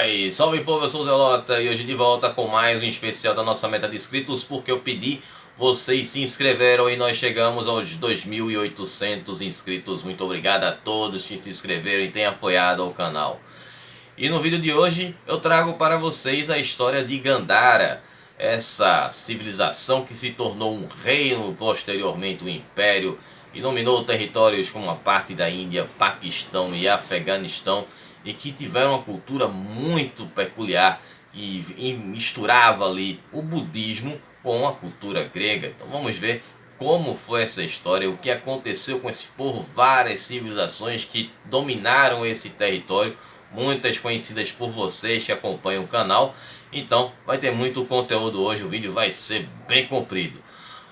paz! Salve povo, eu sou o Zelota e hoje de volta com mais um especial da nossa meta de inscritos, porque eu pedi, vocês se inscreveram e nós chegamos aos 2.800 inscritos. Muito obrigado a todos que se inscreveram e têm apoiado o canal. E no vídeo de hoje eu trago para vocês a história de Gandhara, essa civilização que se tornou um reino, posteriormente um império, e dominou territórios como a parte da Índia, Paquistão e Afeganistão, e que tiveram uma cultura muito peculiar e misturava ali o budismo com a cultura grega. Então vamos ver como foi essa história, o que aconteceu com esse povo, várias civilizações que dominaram esse território, muitas conhecidas por vocês que acompanham o canal. Então vai ter muito conteúdo hoje, o vídeo vai ser bem comprido.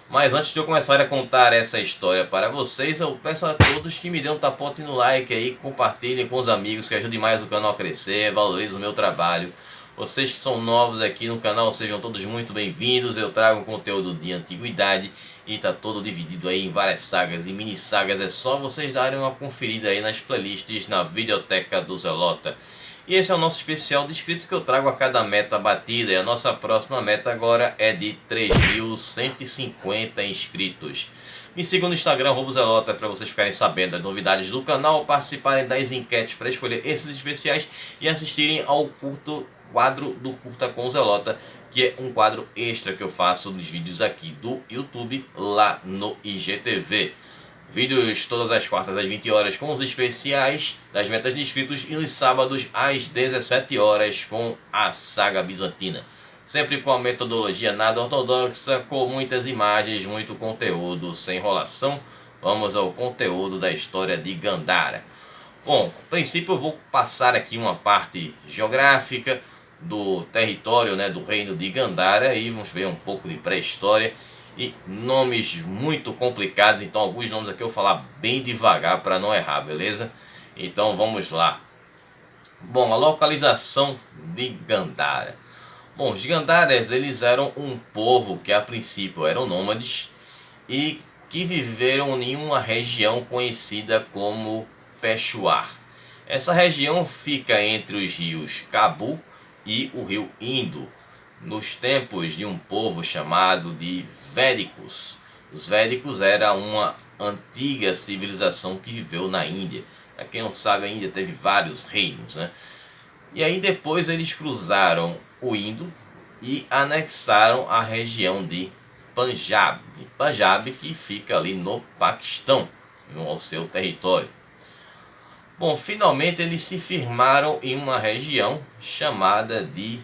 Mas antes de eu começar a contar essa história para vocês, eu peço a todos que me dêem um tapote no like aí, compartilhem com os amigos, que ajude mais o canal a crescer, valorizem o meu trabalho. Vocês que são novos aqui no canal, sejam todos muito bem-vindos. Eu trago conteúdo de antiguidade e está todo dividido aí em várias sagas e mini sagas. É só vocês darem uma conferida aí nas playlists na videoteca do Zelota. E esse é o nosso especial de inscritos que eu trago a cada meta batida. E a nossa próxima meta agora é de 3.150 inscritos. Me sigam no Instagram, @zelota, para vocês ficarem sabendo das novidades do canal, participarem das enquetes para escolher esses especiais e assistirem ao quadro do Curta com o Zelota, que é um quadro extra que eu faço nos vídeos aqui do YouTube lá no IGTV. Vídeos todas as quartas às 20 horas com os especiais das metas de inscritos e nos sábados às 17 horas com a saga bizantina. Sempre com a metodologia nada ortodoxa, com muitas imagens, muito conteúdo, sem enrolação. Vamos ao conteúdo da história de Gandhara. Bom, a princípio eu vou passar aqui uma parte geográfica do território, do reino de Gandhara, e vamos ver um pouco de pré-história e nomes muito complicados, então alguns nomes aqui eu vou falar bem devagar para não errar, beleza? Então vamos lá. Bom, a localização de Gandhara. Bom, os Gandharas, eles eram um povo que a princípio eram nômades e que viveram em uma região conhecida como Peshawar. Essa região fica entre os rios Kabu e o rio Indo, nos tempos de um povo chamado de Védicos. Os Védicos era uma antiga civilização que viveu na Índia. Para quem não sabe, a Índia teve vários reinos, E aí depois eles cruzaram o Indo e anexaram a região de Punjab. Punjab, que fica ali no Paquistão, ao seu território. Bom, finalmente eles se firmaram em uma região chamada de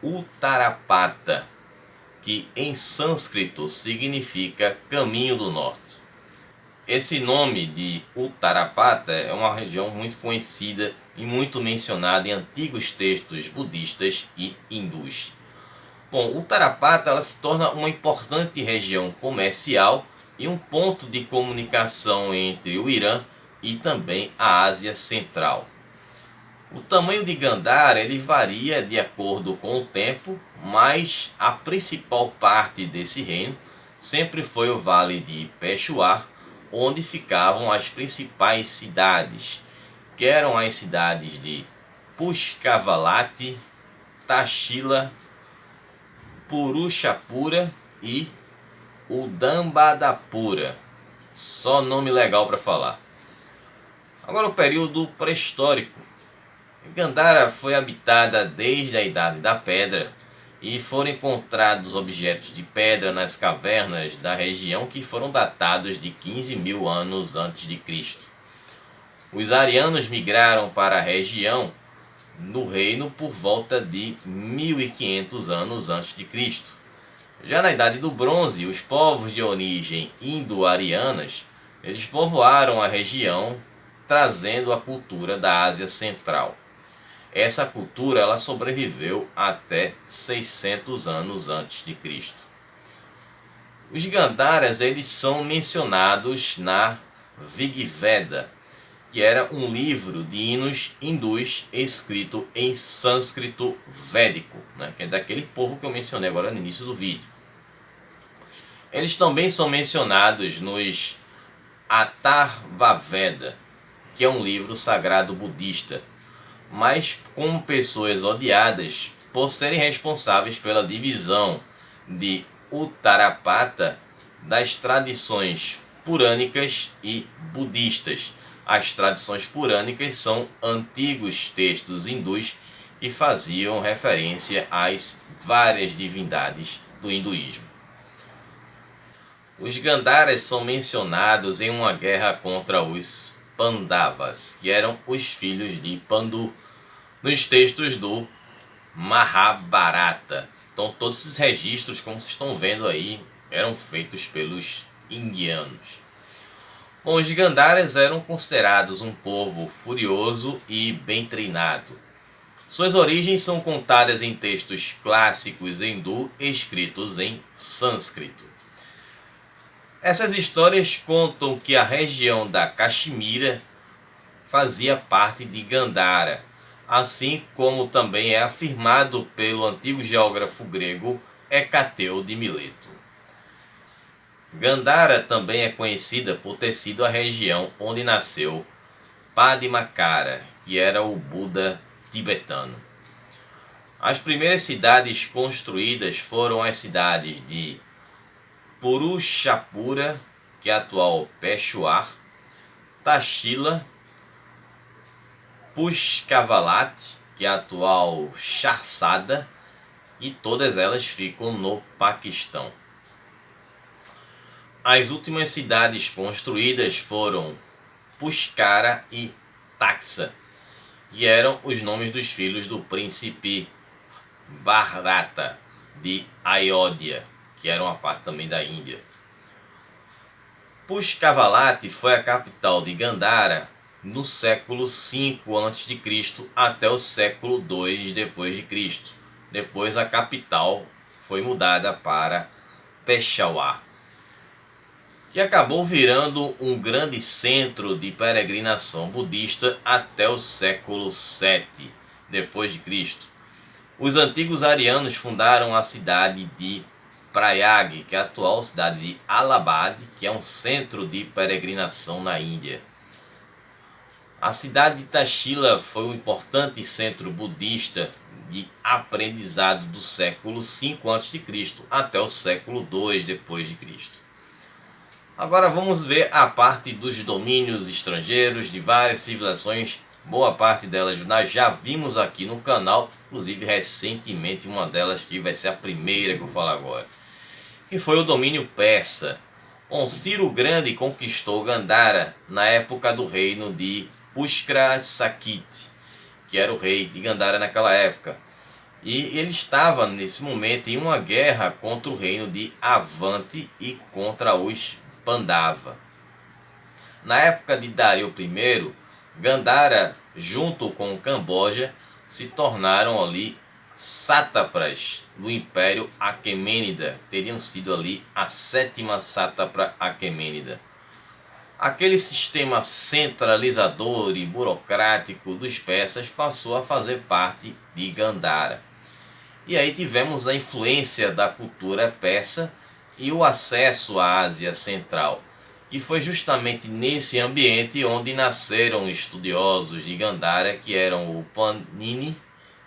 Uttarapata, que em sânscrito significa caminho do norte. Esse nome de Uttarapata é uma região muito conhecida e muito mencionada em antigos textos budistas e hindus. Bom, Uttarapata ela se torna uma importante região comercial e um ponto de comunicação entre o Irã e também a Ásia Central. O tamanho de Gandhara ele varia de acordo com o tempo, mas a principal parte desse reino sempre foi o Vale de Peshawar, onde ficavam as principais cidades, que eram as cidades de Pushkavalati, Tashila, Purushapura e Udambadapura. Só nome legal para falar. Agora o período pré-histórico. Gandhara foi habitada desde a Idade da Pedra e foram encontrados objetos de pedra nas cavernas da região que foram datados de 15.000 anos antes de Cristo. Os arianos migraram para a região no reino por volta de 1.500 anos antes de Cristo. Já na Idade do Bronze, os povos de origem indo-arianas eles povoaram a região, trazendo a cultura da Ásia Central. Essa cultura ela sobreviveu até 600 anos antes de Cristo. Os Gandharas eles são mencionados na Rigveda, que era um livro de hinos hindus escrito em sânscrito védico, que é daquele povo que eu mencionei agora no início do vídeo. Eles também são mencionados nos Atharvaveda, que é um livro sagrado budista. mas como pessoas odiadas por serem responsáveis pela divisão de Uttarapata das tradições purânicas e budistas. As tradições purânicas são antigos textos hindus que faziam referência às várias divindades do hinduísmo. Os Gandharas são mencionados em uma guerra contra os Pandavas, que eram os filhos de Pandu, nos textos do Mahabharata. Então todos esses registros, como vocês estão vendo aí, eram feitos pelos indianos. Bom, os Gandharas eram considerados um povo furioso e bem treinado. Suas origens são contadas em textos clássicos hindu escritos em sânscrito. Essas histórias contam que a região da Caxemira fazia parte de Gandhara, assim como também é afirmado pelo antigo geógrafo grego Hecateu de Mileto. Gandhara também é conhecida por ter sido a região onde nasceu Padmakara, que era o Buda tibetano. As primeiras cidades construídas foram as cidades de Purushapura, que é a atual Peshawar, Tashila, Pushkavalat, que é a atual Charsada, e todas elas ficam no Paquistão. As últimas cidades construídas foram Pushkara e Taxa, que eram os nomes dos filhos do príncipe Bharata de Ayodhya, que era uma parte também da Índia. Pushkavalat foi a capital de Gandhara no século V a.C. até o século II d.C. Depois a capital foi mudada para Peshawar, que acabou virando um grande centro de peregrinação budista até o século VII d.C. Os antigos arianos fundaram a cidade de Prayag, que é a atual cidade de Allahabad, que é um centro de peregrinação na Índia. A cidade de Tashila foi um importante centro budista de aprendizado do século V a.C. até o século II d.C. Agora vamos ver a parte dos domínios estrangeiros de várias civilizações. Boa parte delas nós já vimos aqui no canal, inclusive recentemente uma delas que vai ser a primeira que eu falo agora, que foi o domínio persa. Bom, Ciro o Grande conquistou Gandhara na época do reino de Pushkra Sakit, que era o rei de Gandhara naquela época. E ele estava nesse momento em uma guerra contra o reino de Avanti e contra os Pandava. Na época de Dario I, Gandhara, junto com o Camboja, se tornaram ali sátrapas do Império Aquemênida. Teriam sido ali a 7ª sátrapa Aquemênida. Aquele sistema centralizador e burocrático dos persas passou a fazer parte de Gandhara. E aí tivemos a influência da cultura persa e o acesso à Ásia Central, que foi justamente nesse ambiente onde nasceram estudiosos de Gandhara, que eram o Panini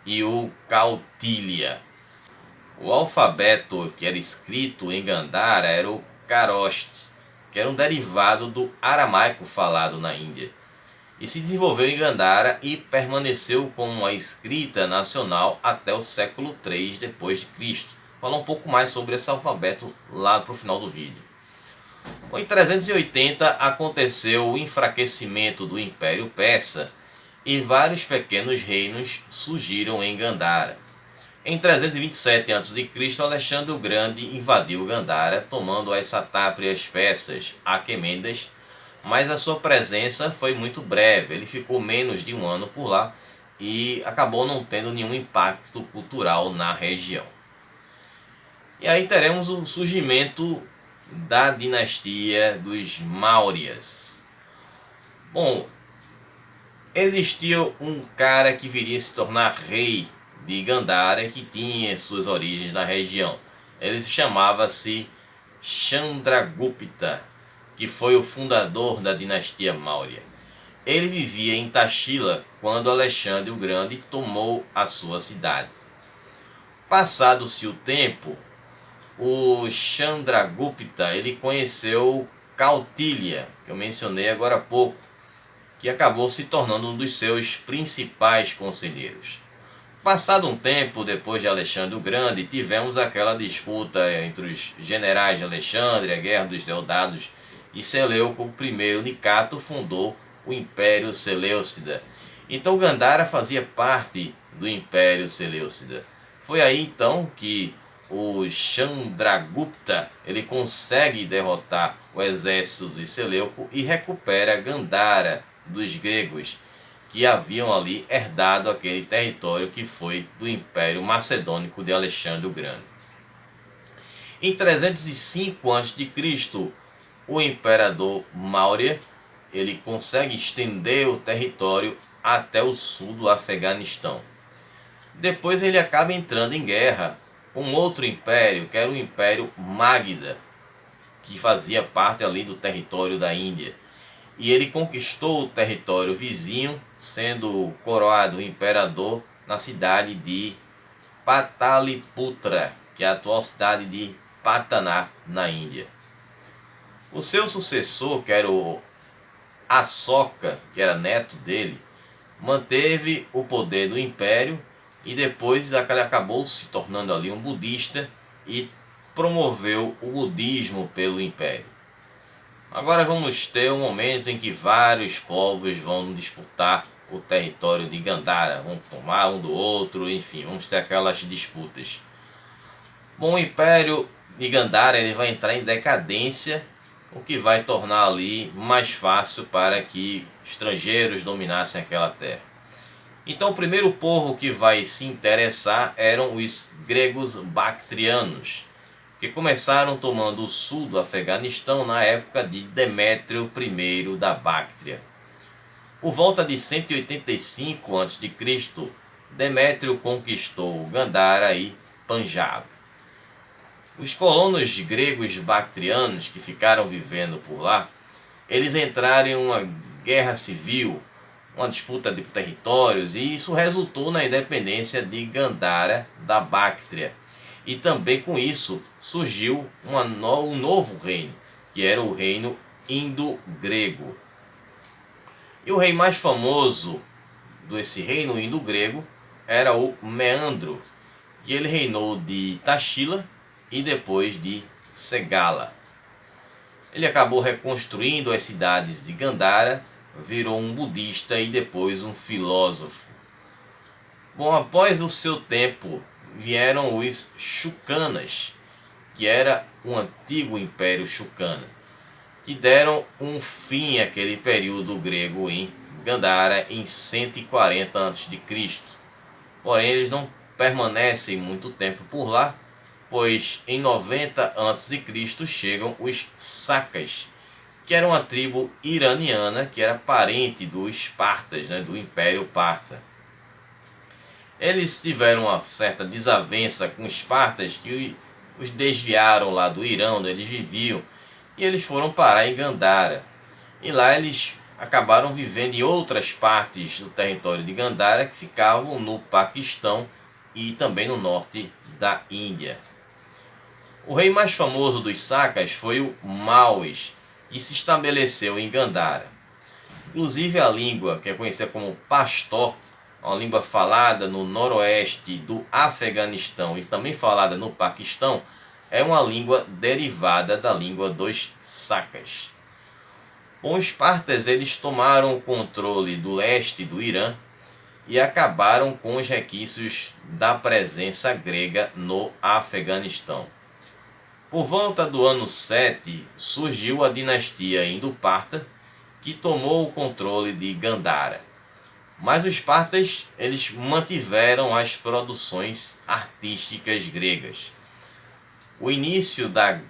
e o Kautilya. O alfabeto que era escrito em Gandhara era o Kharoshthi, que era um derivado do aramaico falado na Índia, e se desenvolveu em Gandhara e permaneceu como a escrita nacional até o século III d.C. Vou falar um pouco mais sobre esse alfabeto lá para o final do vídeo. Em 380 aconteceu o enfraquecimento do Império Persa e vários pequenos reinos surgiram em Gandhara. Em 327 a.C., Alexandre o Grande invadiu Gandhara, tomando as satáprias persas aquemênidas, mas a sua presença foi muito breve. Ele ficou menos de um ano por lá e acabou não tendo nenhum impacto cultural na região. E aí teremos o surgimento da dinastia dos Mauryas. Bom, existia um cara que viria a se tornar rei de Gandhara, que tinha suas origens na região. Ele chamava-se Chandragupta, que foi o fundador da dinastia Maurya. ele vivia em Taxila quando Alexandre o Grande tomou a sua cidade. Passado-se o tempo, o Chandragupta ele conheceu Kautilya, que eu mencionei agora há pouco, que acabou se tornando um dos seus principais conselheiros. Passado um tempo, depois de Alexandre o Grande, tivemos aquela disputa entre os generais de Alexandre, a Guerra dos Deodatos, e Seleuco I Nicato fundou o Império Seleucida. Então Gandhara fazia parte do Império Seleucida. Foi aí então que o Chandragupta ele consegue derrotar o exército de Seleuco e recupera Gandhara dos gregos, que haviam ali herdado aquele território que foi do Império Macedônico de Alexandre o Grande. Em 305 a.C., o imperador Maurya ele consegue estender o território até o sul do Afeganistão. Depois ele acaba entrando em guerra com outro império, que era o Império Magda, que fazia parte ali do território da Índia. E ele conquistou o território vizinho, sendo coroado imperador na cidade de Pataliputra, que é a atual cidade de Patna, na Índia. O seu sucessor, que era o Asoka, que era neto dele, manteve o poder do império e depois ele acabou se tornando ali um budista e promoveu o budismo pelo império. Agora vamos ter um momento em que vários povos vão disputar o território de Gandhara, vão tomar um do outro, enfim, vamos ter aquelas disputas. Bom, o Império de Gandhara ele vai entrar em decadência, o que vai tornar ali mais fácil para que estrangeiros dominassem aquela terra. Então o primeiro povo que vai se interessar eram os gregos bactrianos, que começaram tomando o sul do Afeganistão na época de Demétrio I da Báctria. Por volta de 185 a.C., Demétrio conquistou Gandhara e Panjab. Os colonos gregos bactrianos que ficaram vivendo por lá, eles entraram em uma guerra civil, uma disputa de territórios, e isso resultou na independência de Gandhara da Báctria. E também com isso surgiu um novo reino, que era o reino indo-grego. E o rei mais famoso desse reino indo-grego era o Meandro, que ele reinou de Taxila e depois de Segala. Ele acabou reconstruindo as cidades de Gandhara, virou um budista e depois um filósofo. Bom, após o seu tempo vieram os Shukanas, que era um antigo império Shukana, que deram um fim àquele período grego em Gandhara em 140 a.C. Porém, eles não permanecem muito tempo por lá, pois em 90 a.C. chegam os Sakas, que era uma tribo iraniana que era parente dos Partas, do Império Parta. Eles tiveram uma certa desavença com os Partas que os desviaram lá do Irã, onde eles viviam, e eles foram parar em Gandhara. E lá eles acabaram vivendo em outras partes do território de Gandhara que ficavam no Paquistão e também no norte da Índia. O rei mais famoso dos Sakas foi o Maues, que se estabeleceu em Gandhara. Inclusive a língua, que é conhecida como Pashto, uma língua falada no noroeste do Afeganistão e também falada no Paquistão, é uma língua derivada da língua dos Sakas. Os Partas eles tomaram o controle do leste do Irã e acabaram com os requisitos da presença grega no Afeganistão. Por volta do ano 7 surgiu a dinastia Indo-Parta, que tomou o controle de Gandhara. Mas os partas eles mantiveram as produções artísticas gregas. O início da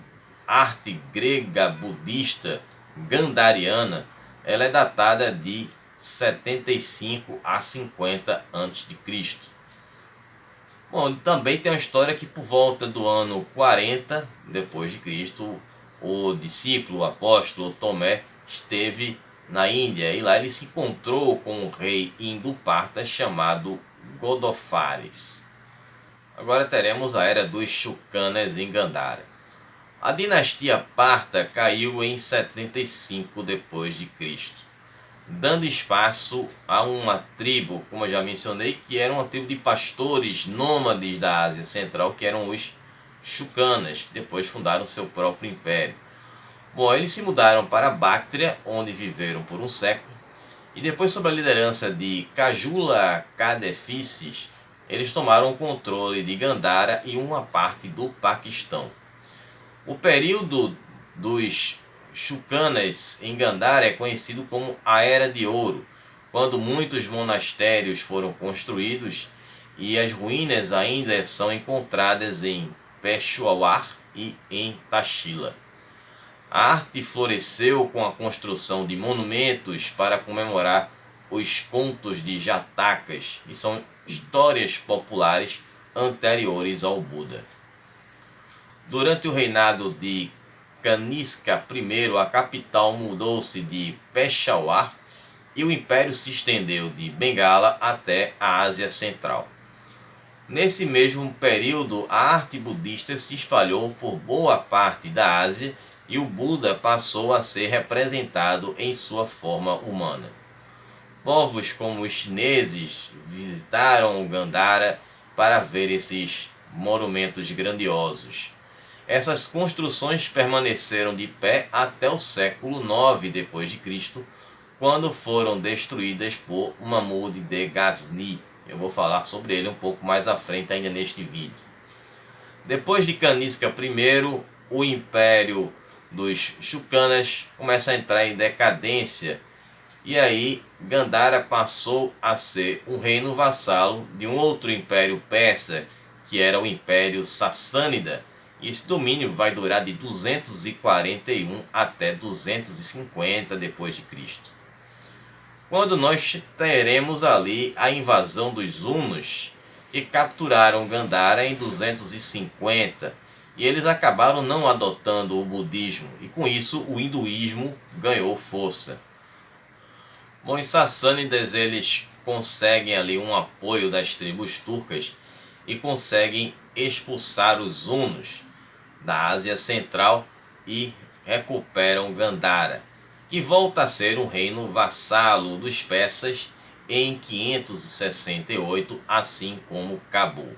arte grega budista gandhariana ela é datada de 75 a 50 a.C. Bom, também tem uma história que por volta do ano 40 depois de Cristo, o discípulo, o apóstolo Tomé esteve na Índia, e lá ele se encontrou com um rei indo-parta chamado Godofares. Agora teremos a era dos Shukanas em Gandhara. A dinastia Parta caiu em 75 depois de Cristo, dando espaço a uma tribo, como eu já mencionei, que era uma tribo de pastores nômades da Ásia Central, que eram os Shukanas, que depois fundaram seu próprio império. Bom, eles se mudaram para Bactria, onde viveram por um século, e depois, sob a liderança de Kajula Kadephises, eles tomaram o controle de Gandhara e uma parte do Paquistão. O período dos Shukanas em Gandhara é conhecido como a Era de Ouro, quando muitos monastérios foram construídos e as ruínas ainda são encontradas em Peshawar e em Tashila. A arte floresceu com a construção de monumentos para comemorar os contos de Jatakas, que são histórias populares anteriores ao Buda. Durante o reinado de Kanishka I, a capital mudou-se de Peshawar e o império se estendeu de Bengala até a Ásia Central. Nesse mesmo período, a arte budista se espalhou por boa parte da Ásia e o Buda passou a ser representado em sua forma humana. Povos como os chineses visitaram o Gandhara para ver esses monumentos grandiosos. Essas construções permaneceram de pé até o século IX d.C., quando foram destruídas por Mahmud de Ghazni. Eu vou falar sobre ele um pouco mais à frente ainda neste vídeo. Depois de Kanishka I, o império dos Shukanas começa a entrar em decadência, e aí Gandhara passou a ser um reino vassalo de um outro império persa, que era o Império Sassânida, e esse domínio vai durar de 241 até 250 depois de Cristo. Quando nós teremos ali a invasão dos hunos, que capturaram Gandhara em 250, e eles acabaram não adotando o budismo, e com isso o hinduísmo ganhou força. Bom, os sassânidas eles conseguem ali um apoio das tribos turcas e conseguem expulsar os hunos da Ásia Central e recuperam Gandhara, que volta a ser um reino vassalo dos persas em 568, assim como Cabul.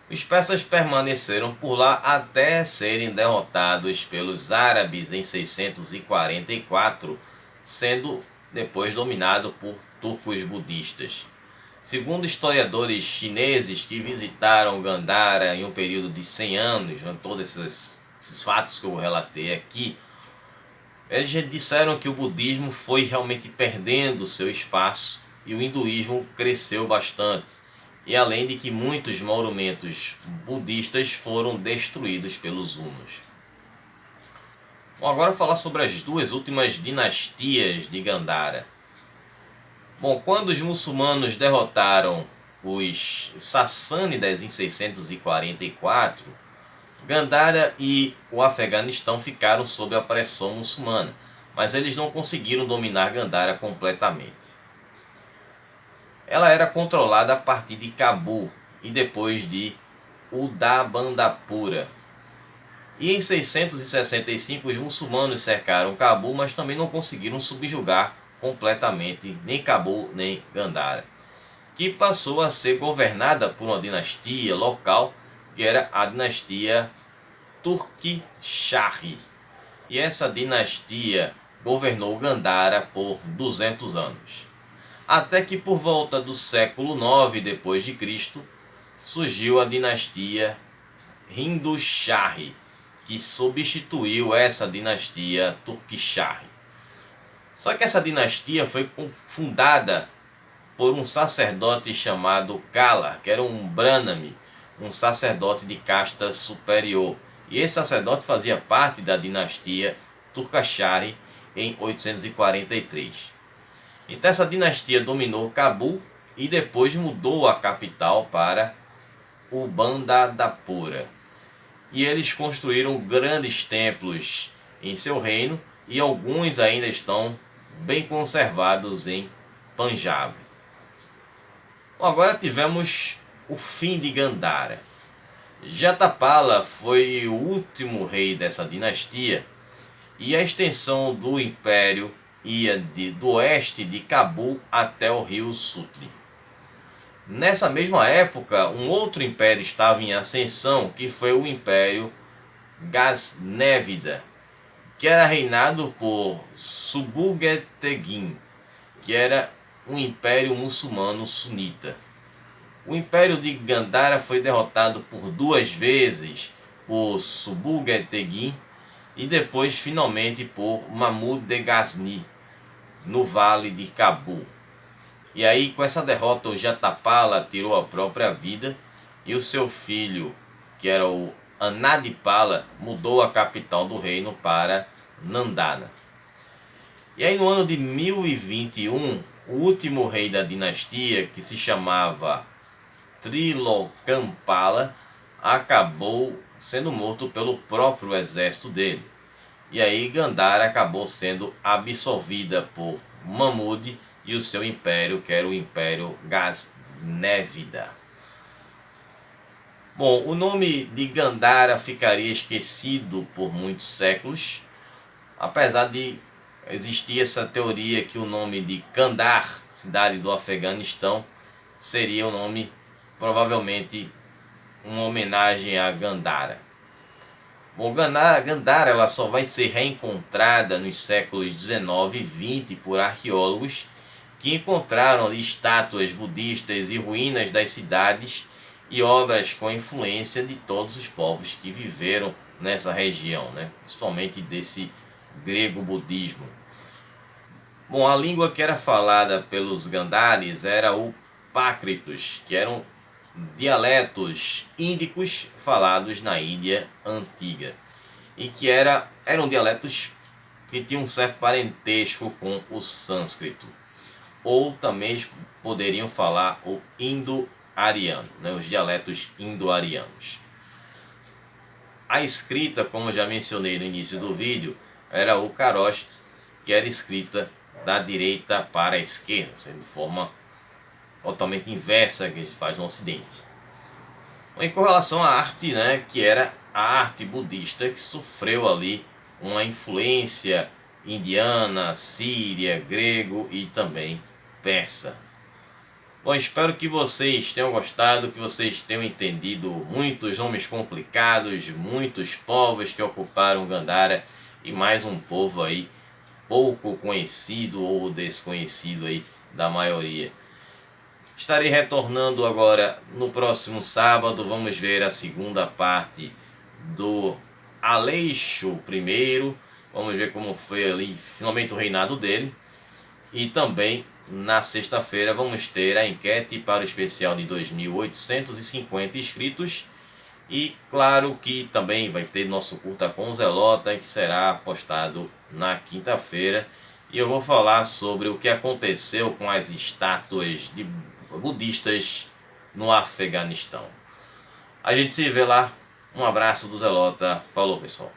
Os persas permaneceram por lá até serem derrotados pelos árabes em 644, sendo depois dominado por turcos budistas. Segundo historiadores chineses que visitaram Gandhara em um período de 100 anos, todos esses fatos que eu relatei aqui, eles disseram que o budismo foi realmente perdendo seu espaço e o hinduísmo cresceu bastante. E além de que muitos monumentos budistas foram destruídos pelos hunos. Bom, agora falar sobre as duas últimas dinastias de Gandhara. Bom, quando os muçulmanos derrotaram os sassânidas em 644, Gandhara e o Afeganistão ficaram sob a pressão muçulmana, mas eles não conseguiram dominar Gandhara completamente. Ela era controlada a partir de Cabul e depois de Udabandapura. E em 665 os muçulmanos cercaram Cabul, mas também não conseguiram subjugar completamente nem Cabul nem Gandhara, que passou a ser governada por uma dinastia local, que era a dinastia Turki-Shahi. E essa dinastia governou Gandhara por 200 anos. Até que por volta do século IX depois de Cristo surgiu a dinastia Hindu-Shahi, que substituiu essa dinastia Turki-Shahi. Só que essa dinastia foi fundada por um sacerdote chamado Kala, que era um Brahmane, um sacerdote de casta superior. E esse sacerdote fazia parte da dinastia Turkashari em 843. Então essa dinastia dominou Cabul e depois mudou a capital para Ubandadapura. E eles construíram grandes templos em seu reino, e alguns ainda estão bem conservados em Panjab. Bom, agora tivemos o fim de Gandhara. Jatapala foi o último rei dessa dinastia e a extensão do império ia do oeste de Cabul até o rio Sutli. Nessa mesma época, um outro império estava em ascensão, que foi o Império Ghaznevida, que era reinado por Subugh-Tegin, que era um império muçulmano sunita. O império de Gandhara foi derrotado por 2 vezes por Subugh-Tegin e depois finalmente por Mahmud de Ghazni, no vale de Cabul. E aí, com essa derrota, o Jatapala tirou a própria vida e o seu filho, que era o Anadipala, mudou a capital do reino para Nandana. E aí, no ano de 1021, o último rei da dinastia, que se chamava Trilokampala, acabou sendo morto pelo próprio exército dele. E aí, Gandhara acabou sendo absolvida por Mahmud e o seu império, que era o Império Ghaznevida. Bom, o nome de Gandhara ficaria esquecido por muitos séculos, apesar de existir essa teoria que o nome de Kandahar, cidade do Afeganistão, seria o nome, provavelmente, uma homenagem a Gandhara. Bom, Gandhara ela só vai ser reencontrada nos séculos 19 e 20 por arqueólogos que encontraram ali estátuas budistas e ruínas das cidades e obras com influência de todos os povos que viveram nessa região, né? Principalmente desse grego budismo. Bom, a língua que era falada pelos Gandharis era o Prakritos, que eram dialetos índicos falados na Índia antiga e que eram dialetos que tinham um certo parentesco com o sânscrito, ou também poderiam falar o indo-ariano, né, os dialetos indo-arianos. A escrita, como já mencionei no início do vídeo, era o Kharosthi, que era escrita da direita para a esquerda, sendo de forma totalmente inversa que a gente faz no Ocidente. Em correlação à arte, né, que era a arte budista, que sofreu ali uma influência indiana, síria, grego e também persa. Bom, espero que vocês tenham gostado, que vocês tenham entendido muitos nomes complicados, muitos povos que ocuparam Gandhara e mais um povo aí pouco conhecido ou desconhecido aí da maioria. Estarei retornando agora no próximo sábado. Vamos ver a segunda parte do Aleixo I. Vamos ver como foi ali finalmente o reinado dele. E também na sexta-feira vamos ter a enquete para o especial de 2.850 inscritos. E claro que também vai ter nosso Curta com Zelota, que será postado na quinta-feira. E eu vou falar sobre o que aconteceu com as estátuas budistas no Afeganistão. A gente se vê lá. Um abraço do Zelota. Falou, pessoal.